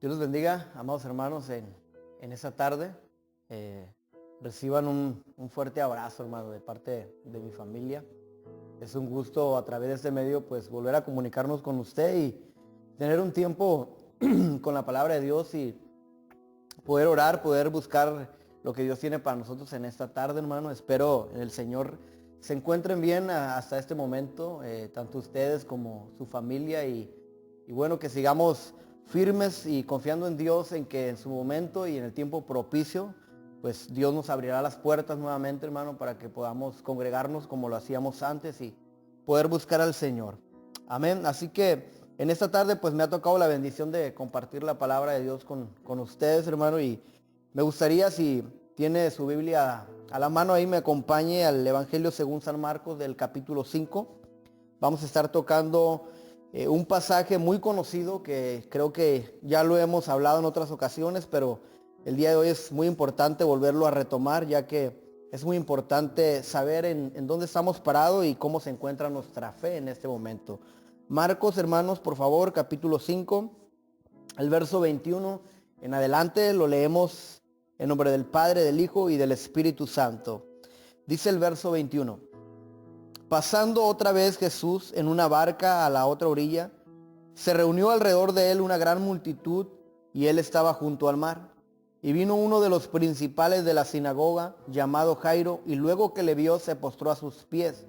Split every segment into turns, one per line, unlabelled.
Dios los bendiga, amados hermanos, en esta tarde. Reciban un fuerte abrazo, hermano, de parte de mi familia. Es un gusto a través de este medio, pues, volver a comunicarnos con usted y tener un tiempo con la palabra de Dios y poder orar, poder buscar lo que Dios tiene para nosotros en esta tarde, hermano. Espero en el Señor se encuentren bien hasta este momento, tanto ustedes como su familia y bueno, que sigamos firmes y confiando en Dios, en que en su momento y en el tiempo propicio, pues Dios nos abrirá las puertas nuevamente, hermano, para que podamos congregarnos como lo hacíamos antes y poder buscar al Señor. Amén. Así que en esta tarde pues me ha tocado la bendición de compartir la palabra de Dios con ustedes, hermano, y me gustaría, si tiene su Biblia a la mano ahí, me acompañe al Evangelio según San Marcos del capítulo 5. Vamos a estar tocando un pasaje muy conocido que creo que ya lo hemos hablado en otras ocasiones, pero el día de hoy es muy importante volverlo a retomar, ya que es muy importante saber en dónde estamos parados y cómo se encuentra nuestra fe en este momento. Marcos, hermanos, por favor, capítulo 5, el verso 21 en adelante, lo leemos en nombre del Padre, del Hijo y del Espíritu Santo. Dice el verso 21. Pasando otra vez Jesús en una barca a la otra orilla, se reunió alrededor de él una gran multitud y él estaba junto al mar. Y vino uno de los principales de la sinagoga, llamado Jairo, y luego que le vio se postró a sus pies.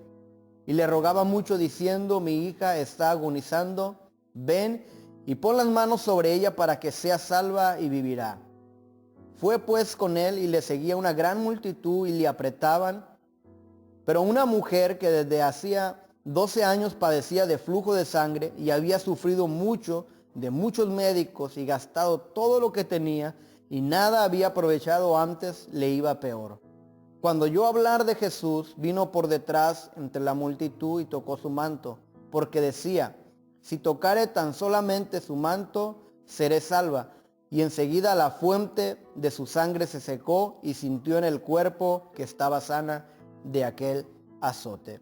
Y le rogaba mucho diciendo, mi hija está agonizando, ven y pon las manos sobre ella para que sea salva y vivirá. Fue pues con él y le seguía una gran multitud y le apretaban. Pero una mujer que desde hacía 12 años padecía de flujo de sangre y había sufrido mucho de muchos médicos y gastado todo lo que tenía y nada había aprovechado, antes le iba peor. Cuando oyó hablar de Jesús, vino por detrás entre la multitud y tocó su manto, porque decía, si tocare tan solamente su manto, seré salva. Y enseguida la fuente de su sangre se secó y sintió en el cuerpo que estaba sana de aquel azote.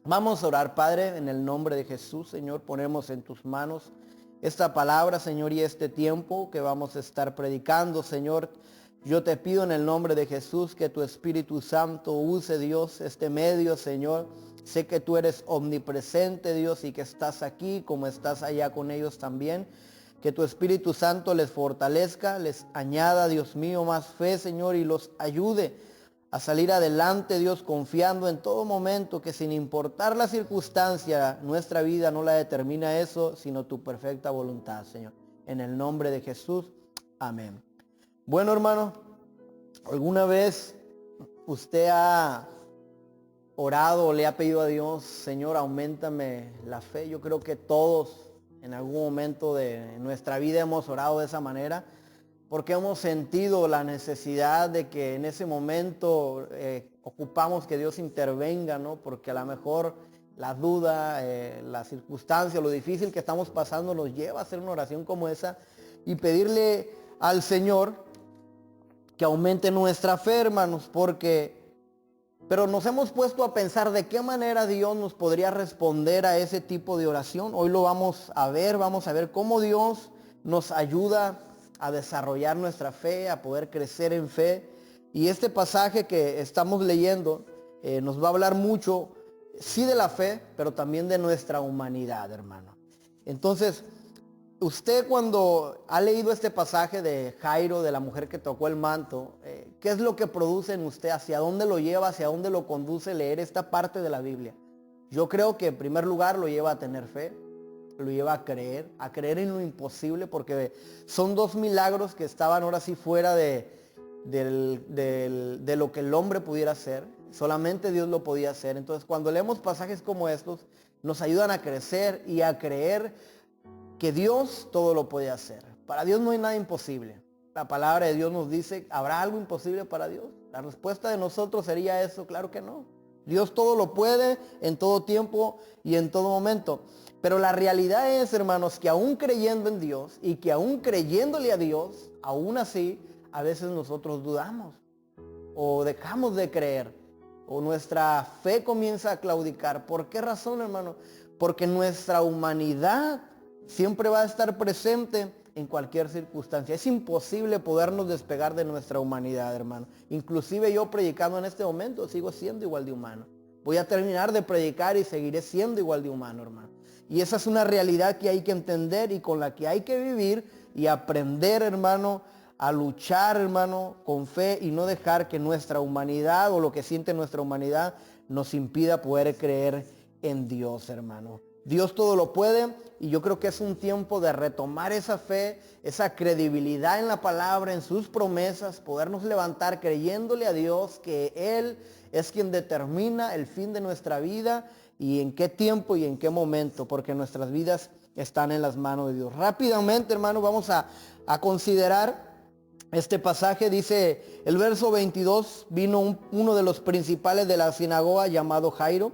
Vamos a orar, Padre, en el nombre de Jesús. Señor, ponemos en tus manos esta palabra, Señor, y este tiempo que vamos a estar predicando, Señor. Yo te pido en el nombre de Jesús que tu Espíritu Santo use, Dios, este medio, Señor. Sé que tú eres omnipresente, Dios, y que estás aquí como estás allá con ellos también. Que tu Espíritu Santo les fortalezca, les añada, Dios mío, más fe, Señor, y los ayude a salir adelante, Dios, confiando en todo momento que sin importar la circunstancia, nuestra vida no la determina eso, sino tu perfecta voluntad, Señor. En el nombre de Jesús, amén. Bueno, hermano, ¿alguna vez usted ha orado o le ha pedido a Dios, Señor, auméntame la fe? Yo creo que todos en algún momento de nuestra vida hemos orado de esa manera, porque hemos sentido la necesidad de que en ese momento ocupamos que Dios intervenga, ¿no? Porque a lo mejor la duda, la circunstancia, lo difícil que estamos pasando nos lleva a hacer una oración como esa y pedirle al Señor que aumente nuestra fe, hermanos, pero nos hemos puesto a pensar de qué manera Dios nos podría responder a ese tipo de oración. Hoy lo vamos a ver cómo Dios nos ayuda a desarrollar nuestra fe, a poder crecer en fe. Y este pasaje que estamos leyendo nos va a hablar mucho, sí, de la fe, pero también de nuestra humanidad, hermano. Entonces, usted, cuando ha leído este pasaje de Jairo, de la mujer que tocó el manto, ¿qué es lo que produce en usted? ¿Hacia dónde lo lleva? ¿Hacia dónde lo conduce leer esta parte de la Biblia? Yo creo que en primer lugar lo lleva a tener fe, lo lleva a creer en lo imposible, porque son dos milagros que estaban ahora sí fuera de lo que el hombre pudiera hacer. Solamente Dios lo podía hacer. Entonces, cuando leemos pasajes como estos, nos ayudan a crecer y a creer que Dios todo lo puede hacer. Para Dios no hay nada imposible. La palabra de Dios nos dice, ¿habrá algo imposible para Dios? La respuesta de nosotros sería eso, claro que no. Dios todo lo puede, en todo tiempo y en todo momento. Pero la realidad es, hermanos, que aún creyendo en Dios y que aún creyéndole a Dios, aún así, a veces nosotros dudamos o dejamos de creer, o nuestra fe comienza a claudicar. ¿Por qué razón, hermano? Porque nuestra humanidad siempre va a estar presente en cualquier circunstancia. Es imposible podernos despegar de nuestra humanidad, hermano. Inclusive yo predicando en este momento sigo siendo igual de humano. Voy a terminar de predicar y seguiré siendo igual de humano, hermano. Y esa es una realidad que hay que entender y con la que hay que vivir y aprender, hermano, a luchar, hermano, con fe y no dejar que nuestra humanidad o lo que siente nuestra humanidad nos impida poder creer en Dios, hermano. Dios todo lo puede y yo creo que es un tiempo de retomar esa fe, esa credibilidad en la palabra, en sus promesas, podernos levantar creyéndole a Dios que Él es quien determina el fin de nuestra vida y en qué tiempo y en qué momento, porque nuestras vidas están en las manos de Dios. Rápidamente, hermano, vamos a considerar este pasaje. Dice el verso 22, vino uno de los principales de la sinagoga llamado Jairo,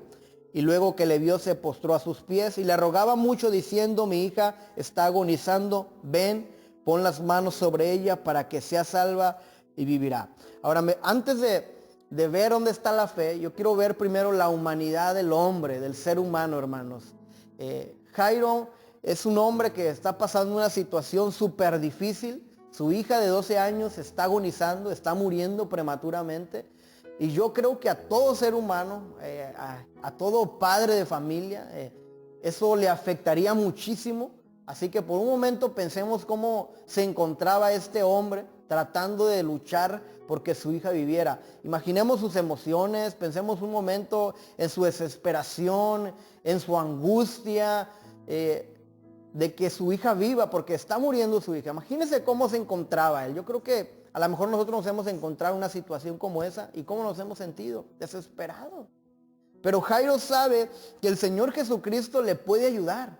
y luego que le vio se postró a sus pies y le rogaba mucho diciendo, mi hija está agonizando, ven, pon las manos sobre ella para que sea salva y vivirá. Ahora, antes de ver dónde está la fe, yo quiero ver primero la humanidad del hombre, del ser humano, hermanos. Jairo es un hombre que está pasando una situación súper difícil. Su hija de 12 años está agonizando, está muriendo prematuramente. Y yo creo que a todo ser humano, a todo padre de familia, eso le afectaría muchísimo. Así que por un momento pensemos cómo se encontraba este hombre tratando de luchar porque su hija viviera. Imaginemos sus emociones, pensemos un momento en su desesperación, en su angustia, de que su hija viva, porque está muriendo su hija. Imagínense cómo se encontraba él. Yo creo que a lo mejor nosotros nos hemos encontrado en una situación como esa y cómo nos hemos sentido, desesperados. Pero Jairo sabe que el Señor Jesucristo le puede ayudar.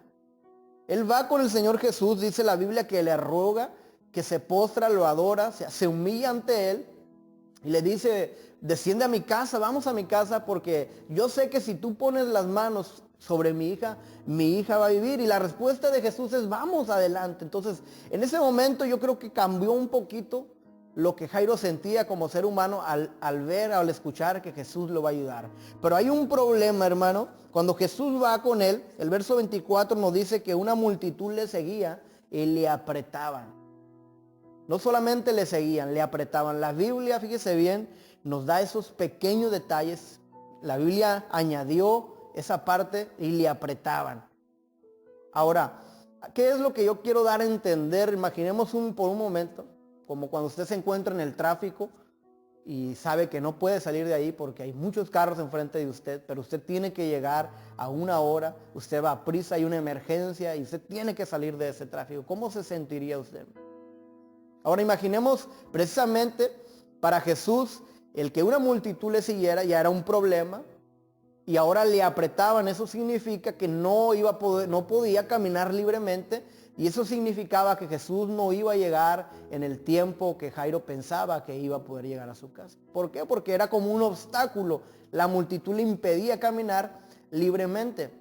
Él va con el Señor Jesús, dice la Biblia, que le ruega, que se postra, lo adora, se humilla ante él y le dice, desciende a mi casa, vamos a mi casa, porque yo sé que si tú pones las manos sobre mi hija va a vivir. Y la respuesta de Jesús es, vamos adelante. Entonces, en ese momento yo creo que cambió un poquito lo que Jairo sentía como ser humano al ver, al escuchar que Jesús lo va a ayudar. Pero hay un problema, hermano. Cuando Jesús va con él, el verso 24 nos dice que una multitud le seguía y le apretaban. No solamente le seguían, le apretaban. La Biblia, fíjese bien, nos da esos pequeños detalles. La Biblia añadió esa parte y le apretaban. Ahora, ¿qué es lo que yo quiero dar a entender? Imaginemos por un momento, como cuando usted se encuentra en el tráfico y sabe que no puede salir de ahí porque hay muchos carros enfrente de usted, pero usted tiene que llegar a una hora, usted va a prisa, hay una emergencia y usted tiene que salir de ese tráfico. ¿Cómo se sentiría usted? Ahora imaginemos precisamente para Jesús el que una multitud le siguiera ya era un problema y ahora le apretaban. Eso significa que no podía caminar libremente y eso significaba que Jesús no iba a llegar en el tiempo que Jairo pensaba que iba a poder llegar a su casa. ¿Por qué? Porque era como un obstáculo. La multitud le impedía caminar libremente.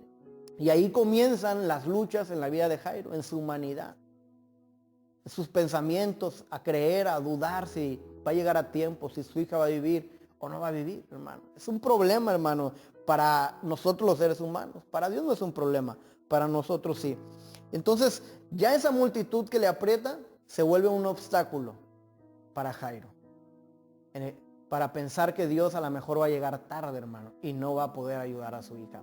Y ahí comienzan las luchas en la vida de Jairo, en su humanidad. Sus pensamientos, a creer, a dudar si va a llegar a tiempo, si su hija va a vivir o no va a vivir, hermano. Es un problema, hermano, para nosotros los seres humanos. Para Dios no es un problema, para nosotros sí. Entonces, ya esa multitud que le aprieta se vuelve un obstáculo para Jairo. Para pensar que Dios a lo mejor va a llegar tarde, hermano, y no va a poder ayudar a su hija.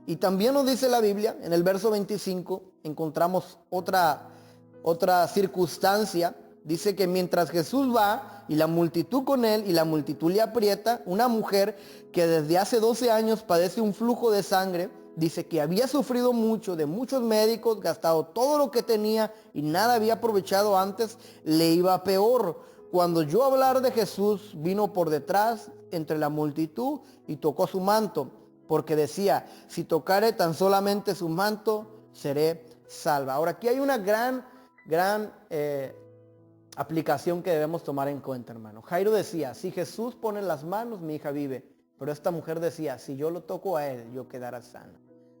Y también nos dice la Biblia, en el verso 25, encontramos otra circunstancia. Dice que mientras Jesús va y la multitud con él y la multitud le aprieta, una mujer que desde hace 12 años padece un flujo de sangre, dice que había sufrido mucho de muchos médicos, gastado todo lo que tenía y nada había aprovechado antes, le iba peor. Cuando oyó hablar de Jesús, vino por detrás entre la multitud y tocó su manto, porque decía, si tocare tan solamente su manto, seré salva. Ahora aquí hay una gran aplicación que debemos tomar en cuenta, hermano. Jairo decía, si Jesús pone las manos, mi hija vive. Pero esta mujer decía, si yo lo toco a él, yo quedará sana.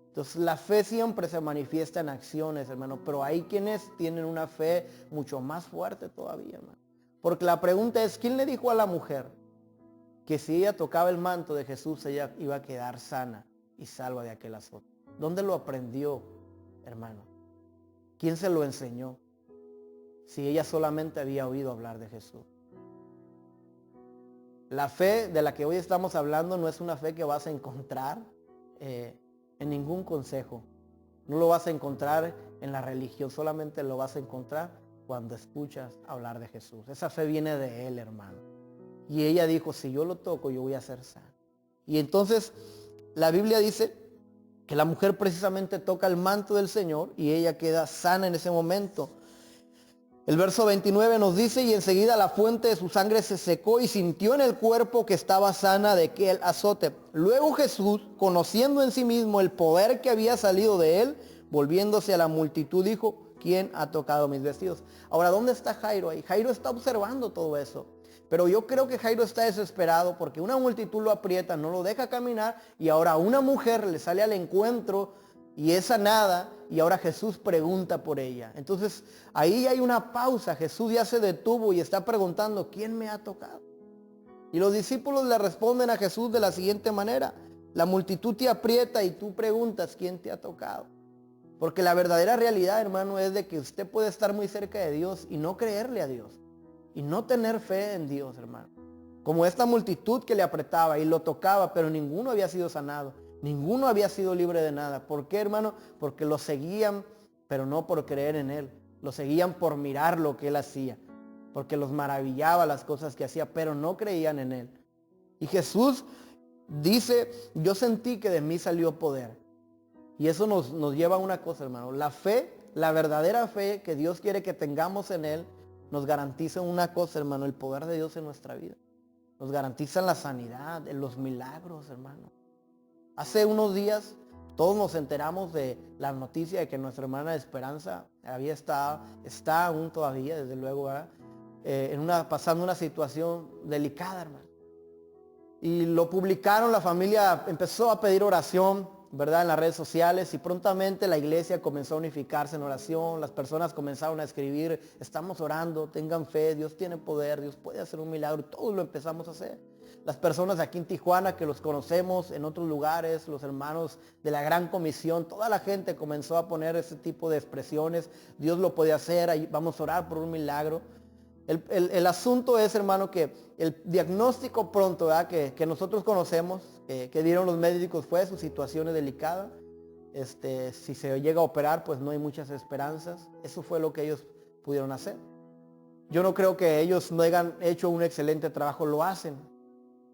Entonces la fe siempre se manifiesta en acciones, hermano. Pero hay quienes tienen una fe mucho más fuerte todavía, hermano. Porque la pregunta es, ¿quién le dijo a la mujer que si ella tocaba el manto de Jesús, ella iba a quedar sana y salva de aquel azote? ¿Dónde lo aprendió, hermano? ¿Quién se lo enseñó? si ella solamente había oído hablar de Jesús? La fe de la que hoy estamos hablando no es una fe que vas a encontrar en ningún consejo. No lo vas a encontrar en la religión, solamente lo vas a encontrar cuando escuchas hablar de Jesús. Esa fe viene de Él, hermano. Y ella dijo, si yo lo toco, yo voy a ser sano. Y entonces la Biblia dice que la mujer precisamente toca el manto del Señor y ella queda sana en ese momento. El verso 29 nos dice, y enseguida la fuente de su sangre se secó y sintió en el cuerpo que estaba sana de aquel azote. Luego Jesús, conociendo en sí mismo el poder que había salido de él, volviéndose a la multitud, dijo, ¿quién ha tocado mis vestidos? Ahora, ¿dónde está Jairo ahí? Jairo está observando todo eso. Pero yo creo que Jairo está desesperado porque una multitud lo aprieta, no lo deja caminar y ahora una mujer le sale al encuentro y es sanada y ahora Jesús pregunta por ella. Entonces ahí hay una pausa, Jesús ya se detuvo y está preguntando, ¿quién me ha tocado? Y los discípulos le responden a Jesús de la siguiente manera, la multitud te aprieta y tú preguntas, ¿quién te ha tocado? Porque la verdadera realidad, hermano, es de que usted puede estar muy cerca de Dios y no creerle a Dios. Y no tener fe en Dios, hermano. Como esta multitud que le apretaba y lo tocaba, pero ninguno había sido sanado. Ninguno había sido libre de nada. ¿Por qué, hermano? Porque lo seguían, pero no por creer en Él. Lo seguían por mirar lo que Él hacía. Porque los maravillaba las cosas que hacía, pero no creían en Él. Y Jesús dice, yo sentí que de mí salió poder. Y eso nos lleva a una cosa, hermano. La fe, la verdadera fe que Dios quiere que tengamos en Él, nos garantiza una cosa, hermano, el poder de Dios en nuestra vida. Nos garantiza la sanidad, los milagros, hermano. Hace unos días todos nos enteramos de la noticia de que nuestra hermana Esperanza está aún todavía, desde luego, pasando una situación delicada, hermano. Y lo publicaron, la familia empezó a pedir oración, ¿verdad? En las redes sociales y prontamente la iglesia comenzó a unificarse en oración, las personas comenzaron a escribir, estamos orando, tengan fe, Dios tiene poder, Dios puede hacer un milagro, todos lo empezamos a hacer. Las personas de aquí en Tijuana que los conocemos, en otros lugares, los hermanos de la Gran Comisión, toda la gente comenzó a poner ese tipo de expresiones, Dios lo puede hacer, vamos a orar por un milagro. El asunto es, hermano, que el diagnóstico pronto, ¿verdad? Que nosotros conocemos, que dieron los médicos fue su situación es delicada. Si se llega a operar, pues no hay muchas esperanzas. Eso fue lo que ellos pudieron hacer. Yo no creo que ellos no hayan hecho un excelente trabajo, lo hacen.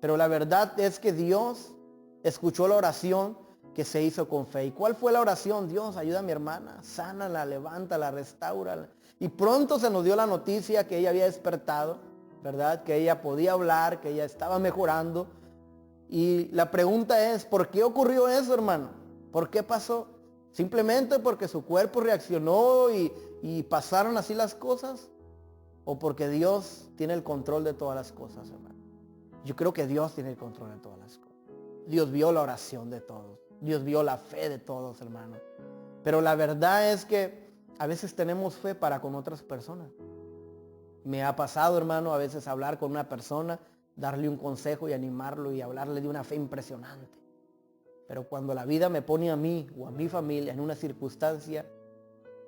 Pero la verdad es que Dios escuchó la oración que se hizo con fe. ¿Y cuál fue la oración? Dios, ayuda a mi hermana, sánala, levántala, restáurala. Y pronto se nos dio la noticia que ella había despertado, ¿verdad? Que ella podía hablar, que ella estaba mejorando. Y la pregunta es, ¿por qué ocurrió eso, hermano? ¿Por qué pasó? ¿Simplemente porque su cuerpo reaccionó y pasaron así las cosas? ¿O porque Dios tiene el control de todas las cosas, hermano? Yo creo que Dios tiene el control de todas las cosas. Dios vio la oración de todos. Dios vio la fe de todos, hermano. Pero la verdad es que a veces tenemos fe para con otras personas. Me ha pasado, hermano, a veces hablar con una persona, darle un consejo y animarlo y hablarle de una fe impresionante. Pero cuando la vida me pone a mí o a mi familia en una circunstancia,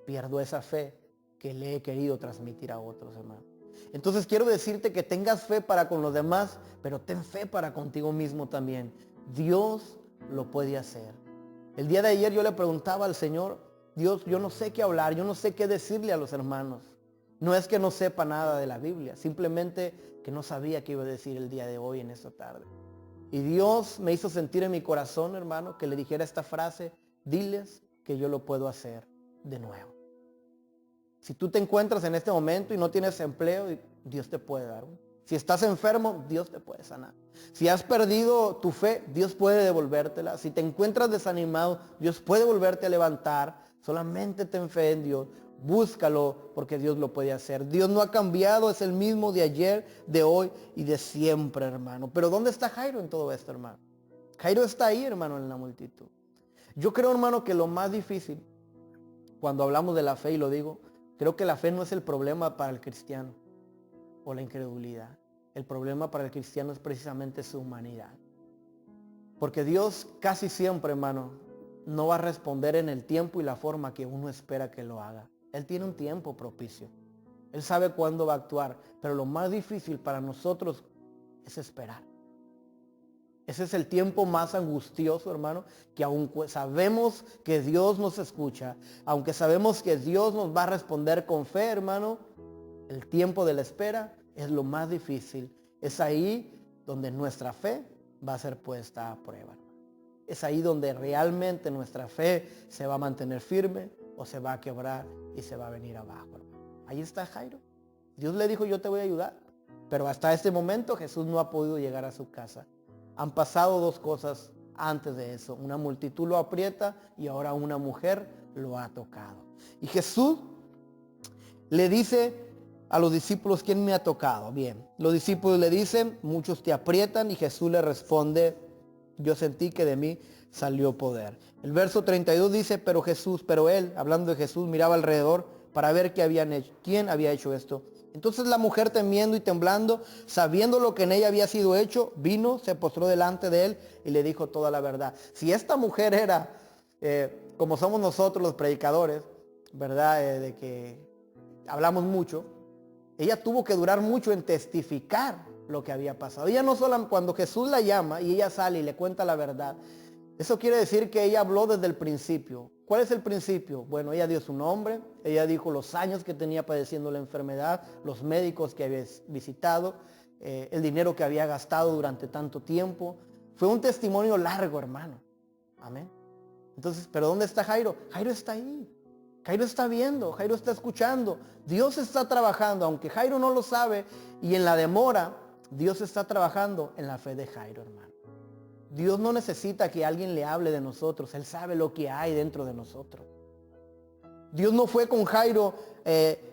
pierdo esa fe que le he querido transmitir a otros, hermano. Entonces quiero decirte que tengas fe para con los demás, pero ten fe para contigo mismo también. Dios lo puede hacer. El día de ayer yo le preguntaba al Señor, Dios, yo no sé qué hablar, yo no sé qué decirle a los hermanos. No es que no sepa nada de la Biblia, simplemente que no sabía qué iba a decir el día de hoy en esta tarde. Y Dios me hizo sentir en mi corazón, hermano, que le dijera esta frase, diles que yo lo puedo hacer de nuevo. Si tú te encuentras en este momento y no tienes empleo, Dios te puede dar uno. Si estás enfermo, Dios te puede sanar. Si has perdido tu fe, Dios puede devolvértela. Si te encuentras desanimado, Dios puede volverte a levantar. Solamente ten fe en Dios. Búscalo porque Dios lo puede hacer. Dios no ha cambiado, es el mismo de ayer, de hoy y de siempre, hermano. Pero ¿dónde está Jairo en todo esto, hermano? Jairo está ahí, hermano, en la multitud. Yo creo, hermano, que lo más difícil, cuando hablamos de la fe, y lo digo, creo que la fe no es el problema para el cristiano o la incredulidad. El problema para el cristiano es precisamente su humanidad. Porque Dios casi siempre, hermano, no va a responder en el tiempo y la forma que uno espera que lo haga. Él tiene un tiempo propicio. Él sabe cuándo va a actuar, pero lo más difícil para nosotros es esperar. Ese es el tiempo más angustioso, hermano, que aunque sabemos que Dios nos escucha, aunque sabemos que Dios nos va a responder con fe, hermano, el tiempo de la espera es lo más difícil. Es ahí donde nuestra fe va a ser puesta a prueba. Es ahí donde realmente nuestra fe se va a mantener firme o se va a quebrar y se va a venir abajo, hermano. Ahí está Jairo. Dios le dijo, yo te voy a ayudar. Pero hasta este momento Jesús no ha podido llegar a su casa. Han pasado dos cosas antes de eso. Una multitud lo aprieta y ahora una mujer lo ha tocado. Y Jesús le dice a los discípulos, ¿quién me ha tocado? Bien, los discípulos le dicen, muchos te aprietan, y Jesús le responde, yo sentí que de mí salió poder. El verso 32 dice, pero él, hablando de Jesús, miraba alrededor para ver quién había hecho esto. Entonces la mujer, temiendo y temblando, sabiendo lo que en ella había sido hecho, vino, se postró delante de él y le dijo toda la verdad. Si esta mujer era, como somos nosotros los predicadores, ¿verdad? De que hablamos mucho, ella tuvo que durar mucho en testificar lo que había pasado. Ella no solo, cuando Jesús la llama y ella sale y le cuenta la verdad, eso quiere decir que ella habló desde el principio. ¿Cuál es el principio? Bueno, ella dio su nombre, ella dijo los años que tenía padeciendo la enfermedad, los médicos que había visitado, el dinero que había gastado durante tanto tiempo. Fue un testimonio largo, hermano. Amén. Entonces, ¿pero dónde está Jairo? Jairo está ahí. Jairo está viendo, Jairo está escuchando. Dios está trabajando, aunque Jairo no lo sabe, y en la demora, Dios está trabajando en la fe de Jairo, hermano. Dios no necesita que alguien le hable de nosotros. Él sabe lo que hay dentro de nosotros. Dios no fue con Jairo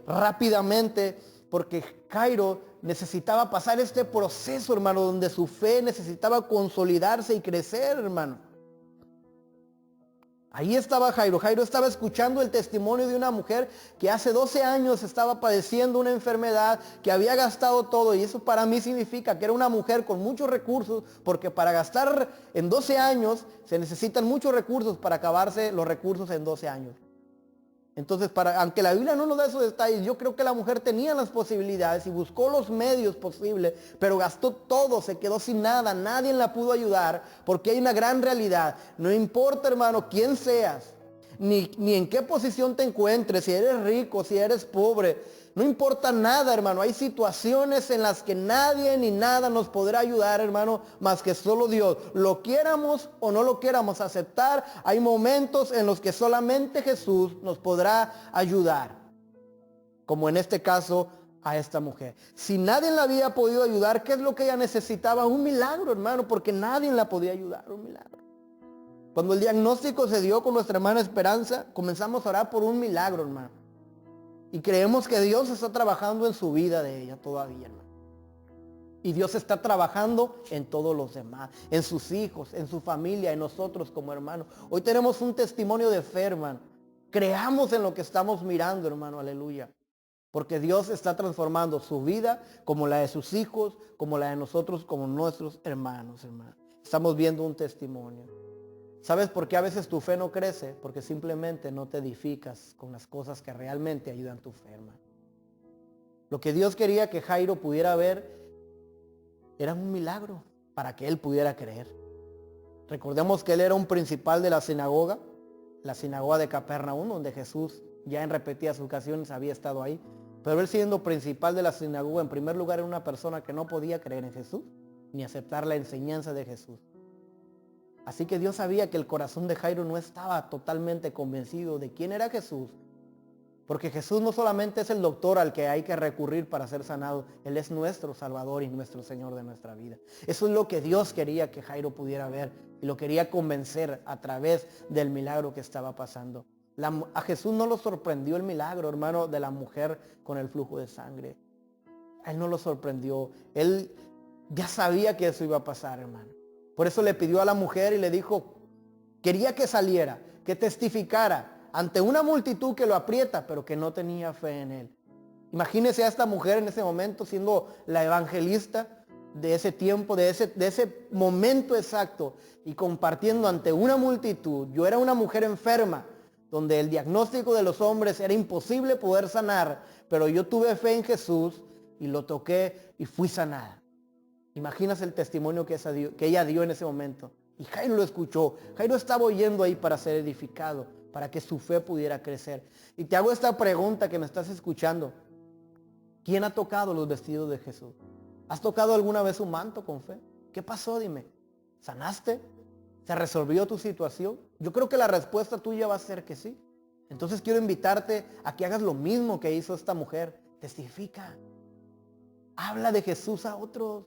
rápidamente, porque Jairo necesitaba pasar este proceso, hermano, donde su fe necesitaba consolidarse y crecer, hermano. Ahí estaba Jairo. Jairo estaba escuchando el testimonio de una mujer que hace 12 años estaba padeciendo una enfermedad, que había gastado todo. Y eso para mí significa que era una mujer con muchos recursos, porque para gastar en 12 años se necesitan muchos recursos para acabarse los recursos en 12 años. Entonces, aunque la Biblia no nos da esos detalles, yo creo que la mujer tenía las posibilidades y buscó los medios posibles, pero gastó todo, se quedó sin nada, nadie la pudo ayudar, porque hay una gran realidad. No importa, hermano, quién seas, ni en qué posición te encuentres, si eres rico, si eres pobre, no importa nada, hermano. Hay situaciones en las que nadie ni nada nos podrá ayudar, hermano, más que solo Dios. Lo quieramos o no lo quieramos aceptar, hay momentos en los que solamente Jesús nos podrá ayudar. Como en este caso a esta mujer. Si nadie la había podido ayudar, ¿qué es lo que ella necesitaba? Un milagro, hermano, porque nadie la podía ayudar, un milagro. Cuando el diagnóstico se dio con nuestra hermana Esperanza, comenzamos a orar por un milagro, hermano. Y creemos que Dios está trabajando en su vida de ella todavía, hermano. Y Dios está trabajando en todos los demás, en sus hijos, en su familia, en nosotros como hermanos. Hoy tenemos un testimonio de fe, hermano. Creamos en lo que estamos mirando, hermano, aleluya. Porque Dios está transformando su vida como la de sus hijos, como la de nosotros, como nuestros hermanos, hermano. Estamos viendo un testimonio. ¿Sabes por qué a veces tu fe no crece? Porque simplemente no te edificas con las cosas que realmente ayudan tu fe, hermano. Lo que Dios quería que Jairo pudiera ver era un milagro para que él pudiera creer. Recordemos que él era un principal de la sinagoga de Capernaum, donde Jesús ya en repetidas ocasiones había estado ahí. Pero él, siendo principal de la sinagoga, en primer lugar era una persona que no podía creer en Jesús ni aceptar la enseñanza de Jesús. Así que Dios sabía que el corazón de Jairo no estaba totalmente convencido de quién era Jesús. Porque Jesús no solamente es el doctor al que hay que recurrir para ser sanado. Él es nuestro Salvador y nuestro Señor de nuestra vida. Eso es lo que Dios quería que Jairo pudiera ver. Y lo quería convencer a través del milagro que estaba pasando. A Jesús no lo sorprendió el milagro, hermano, de la mujer con el flujo de sangre. A él no lo sorprendió. Él ya sabía que eso iba a pasar, hermano. Por eso le pidió a la mujer y le dijo, quería que saliera, que testificara ante una multitud que lo aprieta, pero que no tenía fe en él. Imagínese a esta mujer en ese momento siendo la evangelista de ese tiempo, de ese momento exacto, y compartiendo ante una multitud. Yo era una mujer enferma, donde el diagnóstico de los hombres era imposible poder sanar, pero yo tuve fe en Jesús y lo toqué y fui sanada. Imaginas el testimonio que ella dio en ese momento. Y Jairo lo escuchó. Jairo estaba oyendo ahí para ser edificado, para que su fe pudiera crecer. Y te hago esta pregunta que me estás escuchando. ¿Quién ha tocado los vestidos de Jesús? ¿Has tocado alguna vez su manto con fe? ¿Qué pasó? Dime. ¿Sanaste? ¿Se resolvió tu situación? Yo creo que la respuesta tuya va a ser que sí. Entonces quiero invitarte a que hagas lo mismo que hizo esta mujer. Testifica. Habla de Jesús a otros.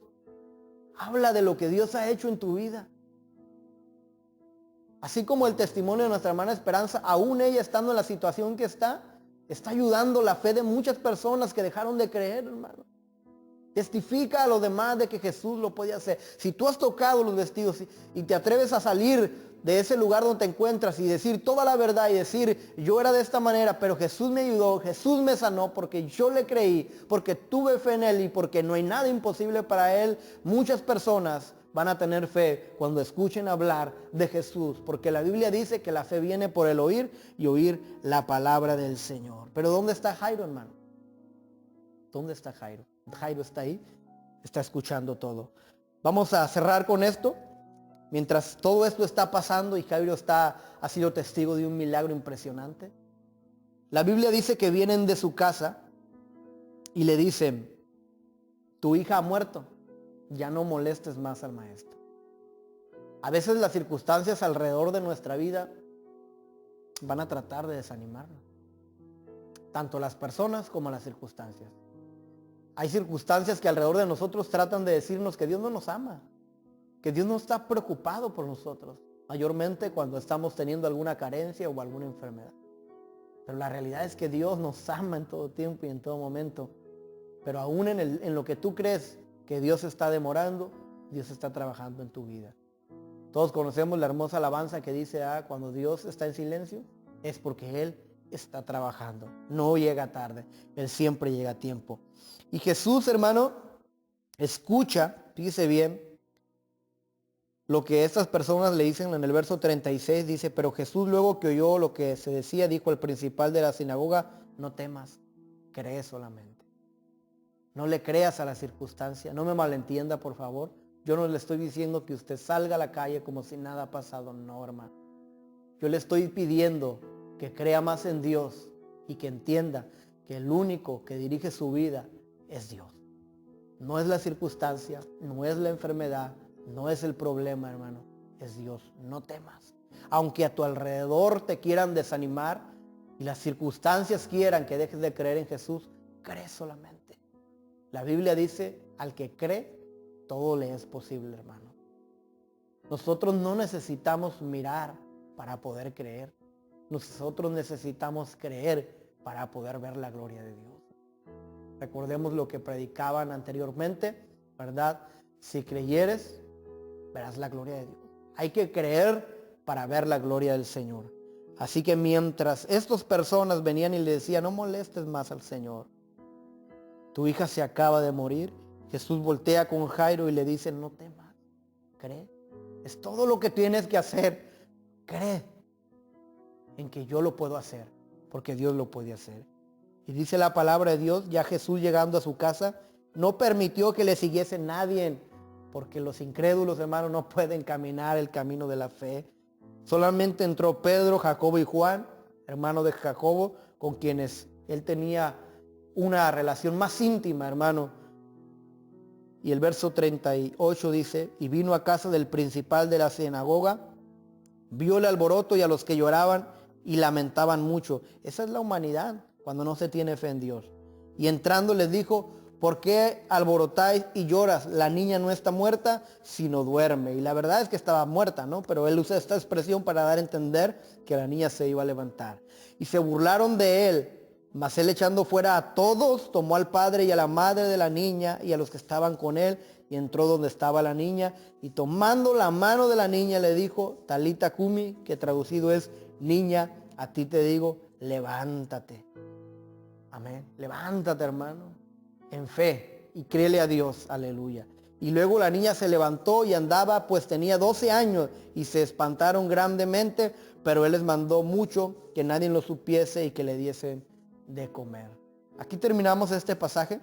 Habla de lo que Dios ha hecho en tu vida. Así como el testimonio de nuestra hermana Esperanza, aún ella estando en la situación que está ayudando la fe de muchas personas que dejaron de creer, hermano. Testifica a los demás de que Jesús lo puede hacer. Si tú has tocado los vestidos y te atreves a salir de ese lugar donde te encuentras y decir toda la verdad y decir, yo era de esta manera, pero Jesús me ayudó, Jesús me sanó porque yo le creí, porque tuve fe en Él y porque no hay nada imposible para Él, muchas personas van a tener fe cuando escuchen hablar de Jesús, porque la Biblia dice que la fe viene por el oír y oír la palabra del Señor. Pero ¿dónde está Jairo, hermano? ¿Dónde está Jairo? Jairo está ahí, está escuchando todo. Vamos a cerrar con esto. Mientras todo esto está pasando y Jairo ha sido testigo de un milagro impresionante. La Biblia dice que vienen de su casa y le dicen, tu hija ha muerto, ya no molestes más al maestro. A veces las circunstancias alrededor de nuestra vida van a tratar de desanimarnos. Tanto las personas como las circunstancias. Hay circunstancias que alrededor de nosotros tratan de decirnos que Dios no nos ama, que Dios no está preocupado por nosotros, mayormente cuando estamos teniendo alguna carencia o alguna enfermedad. Pero la realidad es que Dios nos ama en todo tiempo y en todo momento. Pero aún en lo que tú crees que Dios está demorando, Dios está trabajando en tu vida. Todos conocemos la hermosa alabanza que dice, cuando Dios está en silencio, es porque Él está trabajando. No llega tarde, Él siempre llega a tiempo. Y Jesús, hermano, escucha, fíjese bien, lo que estas personas le dicen en el verso 36, dice, pero Jesús luego que oyó lo que se decía, dijo al principal de la sinagoga, no temas, cree solamente. No le creas a la circunstancia, no me malentienda por favor. Yo no le estoy diciendo que usted salga a la calle como si nada ha pasado, no, hermano. Yo le estoy pidiendo que crea más en Dios y que entienda que el único que dirige su vida es Dios. No es la circunstancia, no es la enfermedad, no es el problema, hermano, es Dios. No temas. Aunque a tu alrededor te quieran desanimar y las circunstancias quieran que dejes de creer en Jesús, cree solamente. La Biblia dice, al que cree, todo le es posible, hermano. Nosotros no necesitamos mirar para poder creer. Nosotros necesitamos creer para poder ver la gloria de Dios. Recordemos lo que predicaban anteriormente, ¿verdad? Si creyeres, verás la gloria de Dios. Hay que creer para ver la gloria del Señor. Así que mientras estas personas venían y le decían, no molestes más al Señor, tu hija se acaba de morir, Jesús voltea con Jairo y le dice, no temas, cree. Es todo lo que tienes que hacer. Cree en que yo lo puedo hacer, porque Dios lo puede hacer. Y dice la palabra de Dios, ya Jesús llegando a su casa, no permitió que le siguiese nadie, porque los incrédulos, hermanos, no pueden caminar el camino de la fe. Solamente entró Pedro, Jacobo y Juan, hermano de Jacobo, con quienes él tenía una relación más íntima, hermano. Y el verso 38 dice, y vino a casa del principal de la sinagoga, vio el alboroto y a los que lloraban y lamentaban mucho. Esa es la humanidad cuando no se tiene fe en Dios. Y entrando les dijo, ¿por qué alborotáis y lloras? La niña no está muerta, sino duerme. Y la verdad es que estaba muerta, ¿no? Pero él usa esta expresión para dar a entender que la niña se iba a levantar. Y se burlaron de él. Mas él, echando fuera a todos, tomó al padre y a la madre de la niña y a los que estaban con él, y entró donde estaba la niña, y tomando la mano de la niña le dijo, Talita Cumi, que traducido es, niña, a ti te digo, levántate. Amén. Levántate, hermano, en fe, y créele a Dios. Aleluya. Y luego la niña se levantó y andaba, pues tenía 12 años, y se espantaron grandemente, pero él les mandó mucho que nadie lo supiese y que le diesen de comer. Aquí terminamos este pasaje,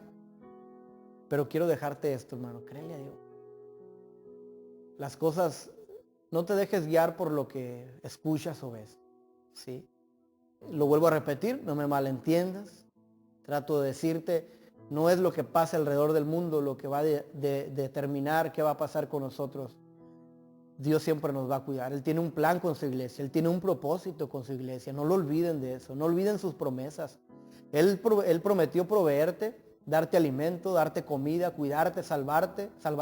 pero quiero dejarte esto, hermano. Créele a Dios. Las cosas, no te dejes guiar por lo que escuchas o ves, ¿sí? Lo vuelvo a repetir, no me malentiendas. Trato de decirte, no es lo que pasa alrededor del mundo lo que va a determinar qué va a pasar con nosotros. Dios siempre nos va a cuidar. Él tiene un plan con su iglesia. Él tiene un propósito con su iglesia. No lo olviden de eso. No olviden sus promesas. Él prometió proveerte, darte alimento, darte comida, cuidarte, salvar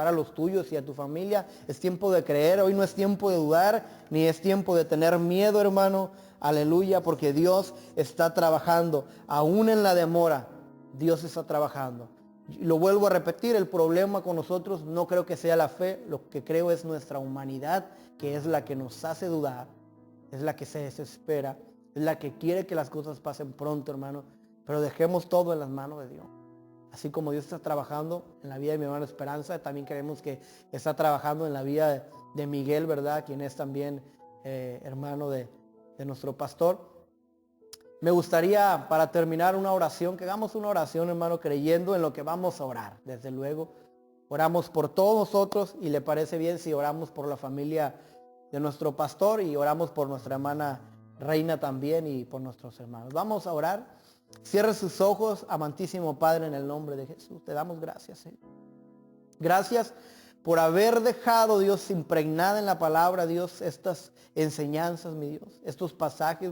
a los tuyos y a tu familia. Es tiempo de creer. Hoy no es tiempo de dudar, ni es tiempo de tener miedo, hermano. Aleluya, porque Dios está trabajando. Aún en la demora, Dios está trabajando. Y lo vuelvo a repetir, el problema con nosotros no creo que sea la fe, lo que creo es nuestra humanidad, que es la que nos hace dudar, es la que se desespera, es la que quiere que las cosas pasen pronto, hermano. Pero dejemos todo en las manos de Dios. Así como Dios está trabajando en la vida de mi hermano Esperanza, también queremos que está trabajando en la vida de Miguel, ¿verdad? Quien es también hermano de nuestro pastor. Me gustaría, para terminar, una oración, que hagamos una oración, hermano, creyendo en lo que vamos a orar. Desde luego, oramos por todos nosotros y le parece bien si oramos por la familia de nuestro pastor y oramos por nuestra hermana Reina también y por nuestros hermanos. Vamos a orar. Cierre sus ojos, amantísimo Padre, en el nombre de Jesús. Te damos gracias, Señor. Gracias por haber dejado, Dios, impregnada en la palabra, Dios, estas enseñanzas, mi Dios, estos pasajes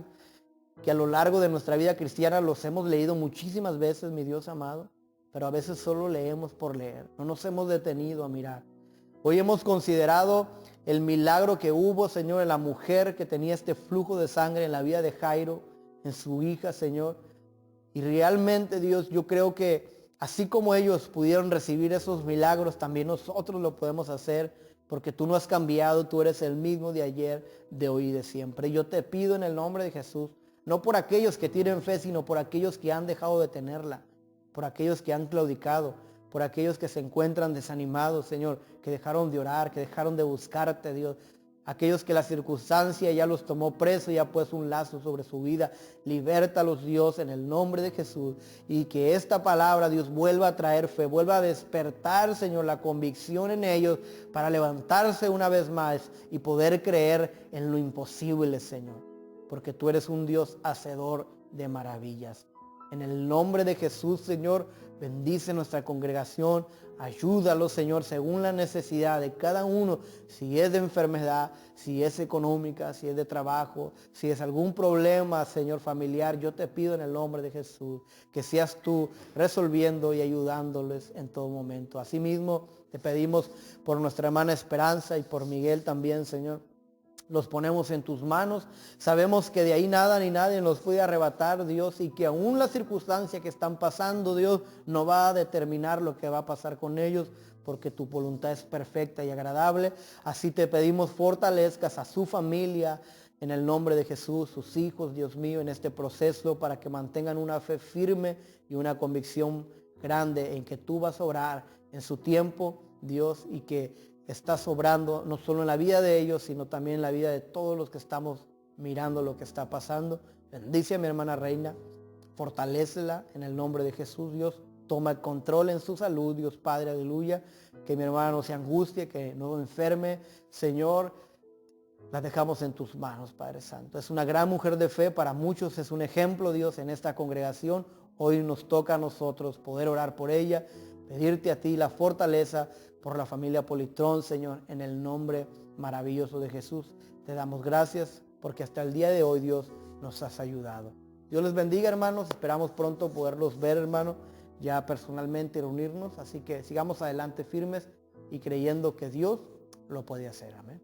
que a lo largo de nuestra vida cristiana los hemos leído muchísimas veces, mi Dios amado, pero a veces solo leemos por leer. No nos hemos detenido a mirar. Hoy hemos considerado el milagro que hubo, Señor, en la mujer que tenía este flujo de sangre en la vida de Jairo, en su hija, Señor. Y realmente, Dios, yo creo que así como ellos pudieron recibir esos milagros, también nosotros lo podemos hacer, porque tú no has cambiado, tú eres el mismo de ayer, de hoy y de siempre. Yo te pido en el nombre de Jesús, no por aquellos que tienen fe, sino por aquellos que han dejado de tenerla, por aquellos que han claudicado, por aquellos que se encuentran desanimados, Señor, que dejaron de orar, que dejaron de buscarte, Dios. Aquellos que la circunstancia ya los tomó preso y ha puesto un lazo sobre su vida. Libértalos, Dios, en el nombre de Jesús. Y que esta palabra, Dios, vuelva a traer fe, vuelva a despertar, Señor, la convicción en ellos para levantarse una vez más y poder creer en lo imposible, Señor. Porque tú eres un Dios hacedor de maravillas. En el nombre de Jesús, Señor, bendice nuestra congregación. Ayúdalo, Señor, según la necesidad de cada uno. Si es de enfermedad, si es económica, si es de trabajo, si es algún problema, Señor, familiar, yo te pido en el nombre de Jesús que seas tú resolviendo y ayudándoles en todo momento. Asimismo, te pedimos por nuestra hermana Esperanza y por Miguel también, Señor. Los ponemos en tus manos. Sabemos que de ahí nada ni nadie nos puede arrebatar, Dios, y que aún la circunstancia que están pasando, Dios, no va a determinar lo que va a pasar con ellos, porque tu voluntad es perfecta y agradable. Así te pedimos fortalezcas a su familia, en el nombre de Jesús, sus hijos, Dios mío, en este proceso, para que mantengan una fe firme y una convicción grande en que tú vas a obrar en su tiempo, Dios, y que estás obrando no solo en la vida de ellos, sino también en la vida de todos los que estamos mirando lo que está pasando. Bendice a mi hermana Reina, fortalécela en el nombre de Jesús, Dios. Toma el control en su salud, Dios Padre, aleluya. Que mi hermana no se angustie, que no enferme. Señor, la dejamos en tus manos, Padre Santo. Es una gran mujer de fe, para muchos es un ejemplo, Dios, en esta congregación. Hoy nos toca a nosotros poder orar por ella, pedirte a ti la fortaleza por la familia Politrón, Señor, en el nombre maravilloso de Jesús. Te damos gracias porque hasta el día de hoy, Dios, nos has ayudado. Dios les bendiga, hermanos. Esperamos pronto poderlos ver, hermano, ya personalmente y reunirnos. Así que sigamos adelante firmes y creyendo que Dios lo puede hacer. Amén.